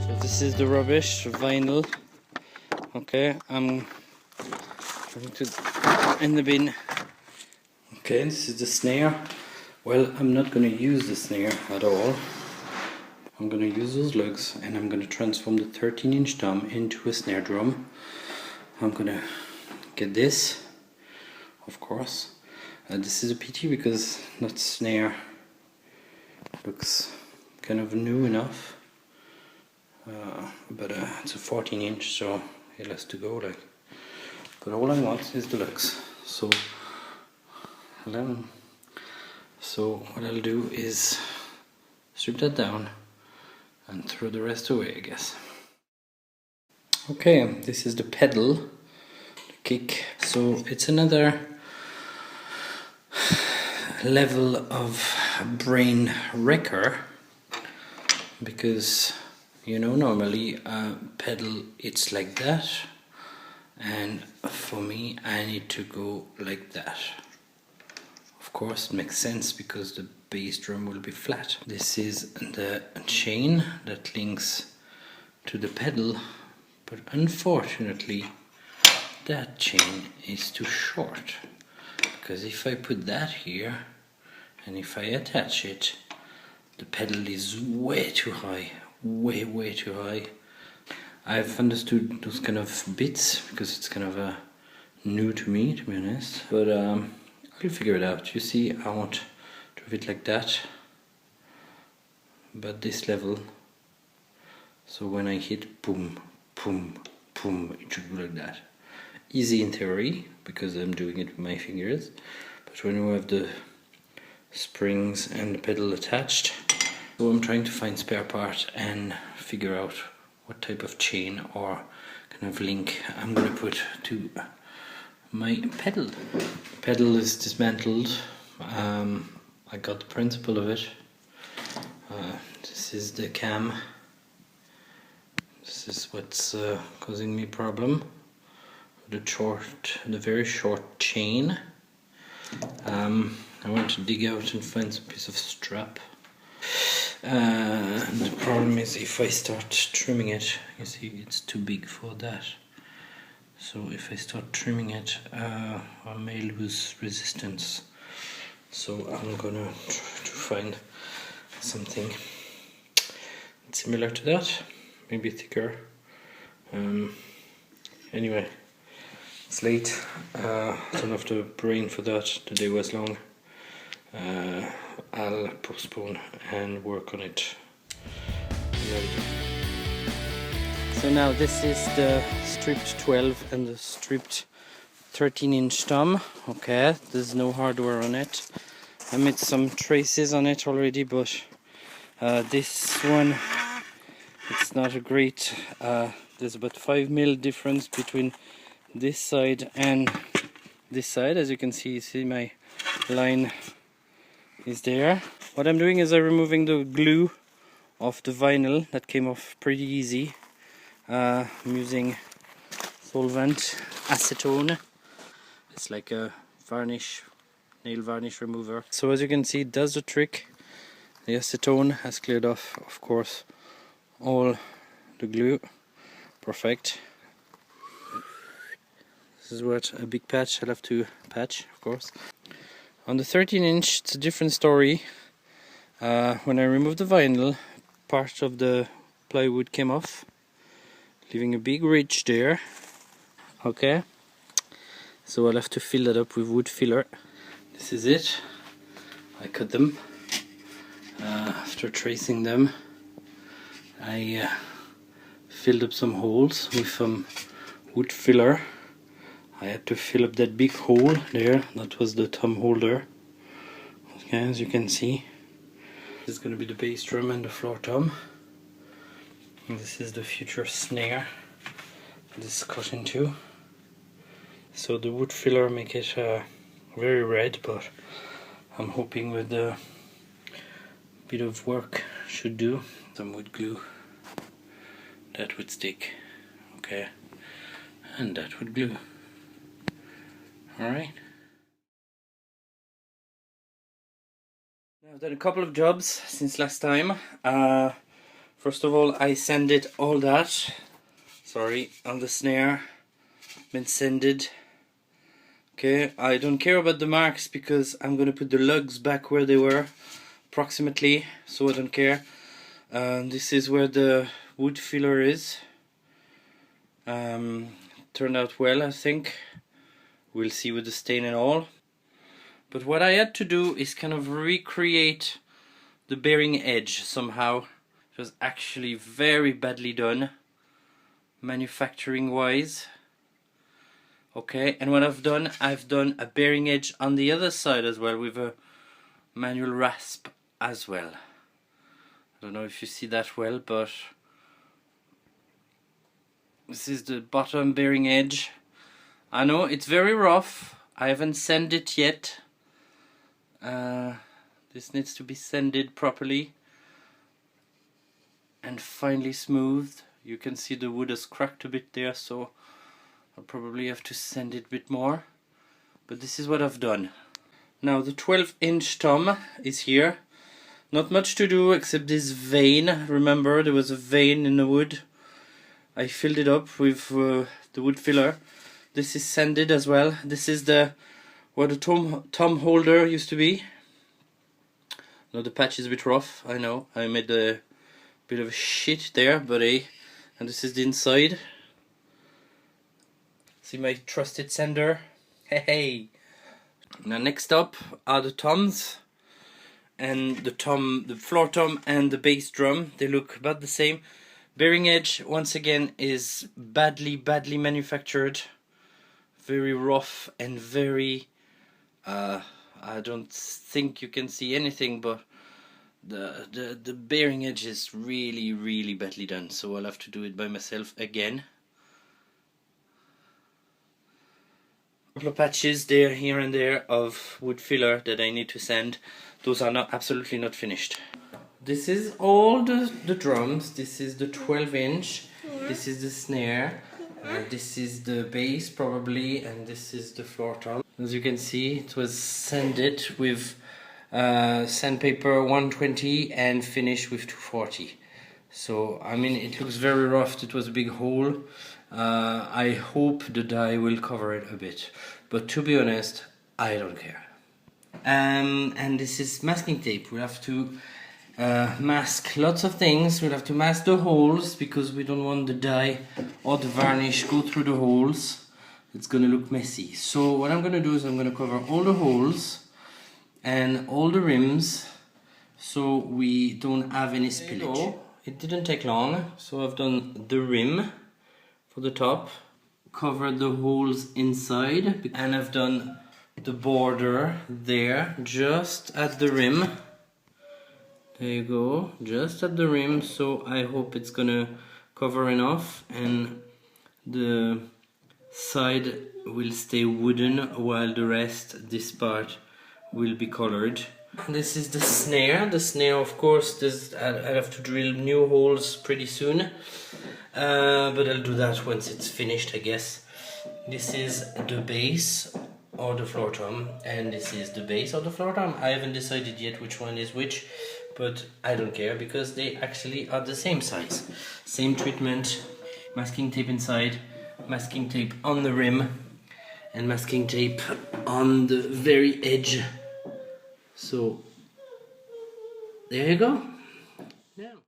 So this is the rubbish vinyl. Okay, I'm going to in the bin. Okay, this is the snare. Well, I'm not going to use the snare at all. I'm going to use those lugs and I'm going to transform the 13-inch tom into a snare drum. I'm going to get this, of course. This is a pity because that snare looks kind of new enough. But it's a 14-inch, so it has to go like. But all I want is the lugs. So what I'll do is strip that down and throw the rest away, I guess. Okay, this is the pedal, the kick. So it's another level of brain wrecker, because you know normally a pedal it's like that, and for me I need to go like that. Of course it makes sense because the bass drum will be flat. This is the chain that links to the pedal, but unfortunately that chain is too short, because if I put that here and if I attach it, the pedal is way too high, way too high. I've understood those kind of bits because it's kind of new to me, to be honest, but I'll figure it out. You see, I want to have it like that, but this level, so when I hit boom, boom, boom, it should go like that. Easy in theory, because I'm doing it with my fingers, but when you have the springs and the pedal attached, so I'm trying to find spare part and figure out what type of chain or kind of link I'm going to put to my pedal. Pedal is dismantled. I got the principle of it. This is the cam. This is what's causing me problem. The very short chain. I want to dig out and find some piece of strap. The problem is if I start trimming it, you see it's too big for that. So if I start trimming it, I may lose resistance. So I'm gonna try to find something similar to that, maybe thicker. Anyway, it's late. Don't have the brain for that. The day was long. I'll postpone and work on it later. So now this is the stripped 12 and the stripped 13-inch tom. Okay, there's no hardware on it. I made some traces on it already, but this one, it's not a great. There's about 5mm difference between this side and this side. As you can see, my line is there. What I'm doing is I'm removing the glue of the vinyl that came off pretty easy. I'm using solvent, acetone. It's like a varnish, nail varnish remover. So as you can see, it does the trick. The acetone has cleared off, of course, all the glue. Perfect. This is what a big patch I'll have to patch, of course. On the 13-inch, it's a different story. When I removed the vinyl, part of the plywood came off, leaving a big ridge there. Okay, so I'll have to fill that up with wood filler. This is it. I cut them. After tracing them, I filled up some holes with some wood filler. I had to fill up that big hole there. That was the tom holder. Okay, as you can see, this is going to be the bass drum and the floor tom. And this is the future snare. This is cut into. So the wood filler make it very red, but I'm hoping with the bit of work should do. Some wood glue that would stick. Okay, and that would glue. Alright. I've done a couple of jobs since last time. First of all, I sanded all that. Sorry, on the snare. Been sanded. Okay, I don't care about the marks because I'm gonna put the lugs back where they were, approximately. So I don't care. This is where the wood filler is. Turned out well, I think. We'll see with the stain and all. But what I had to do is kind of recreate the bearing edge somehow. It was actually very badly done, manufacturing wise. Okay, and what I've done a bearing edge on the other side as well with a manual rasp as well. I don't know if you see that well, but this is the bottom bearing edge. I know it's very rough. I haven't sanded it yet. This needs to be sanded properly and finely smoothed. You can see the wood has cracked a bit there, so I'll probably have to sand it a bit more. But this is what I've done. Now the 12-inch thumb is here. Not much to do except this vein. Remember, there was a vein in the wood. I filled it up with the wood filler. This is sanded as well. This is where the thumb holder used to be. Now the patch is a bit rough, I know. I made a bit of shit there, but hey. And this is the inside. See my trusted sander? Hey hey! Now next up are the toms. And the floor tom and the bass drum. They look about the same. Bearing edge, once again, is badly manufactured. Very rough and very... I don't think you can see anything, but the bearing edge is really badly done, so I'll have to do it by myself again. A couple of patches there, here and there, of wood filler that I need to sand. Those are absolutely not finished. This is all the drums. This is the 12-inch. This is the snare. This is the bass probably, and this is the floor tom. As you can see, it was sanded with sandpaper 120 and finished with 240. So I mean, it looks very rough. It was a big hole. I hope the dye will cover it a bit, but to be honest, I don't care. And this is masking tape. We have to mask lots of things. We'll have to mask the holes because we don't want the dye or the varnish go through the holes. It's gonna look messy. So what I'm gonna do is I'm gonna cover all the holes and all the rims so we don't have any spillage. It didn't take long, so I've done the rim for the top, covered the holes inside, and I've done the border there just at the rim. There you go, just at the rim, so I hope it's gonna cover enough and the side will stay wooden while the rest, this part, will be colored. This is the snare. The snare, of course, I'll have to drill new holes pretty soon, but I'll do that once it's finished, I guess. This is the bass or the floor tom, and this is the bass or the floor tom. I haven't decided yet which one is which, but I don't care because they actually are the same size. Same treatment, masking tape inside, masking tape on the rim, and masking tape on the very edge. So there you go. Yeah.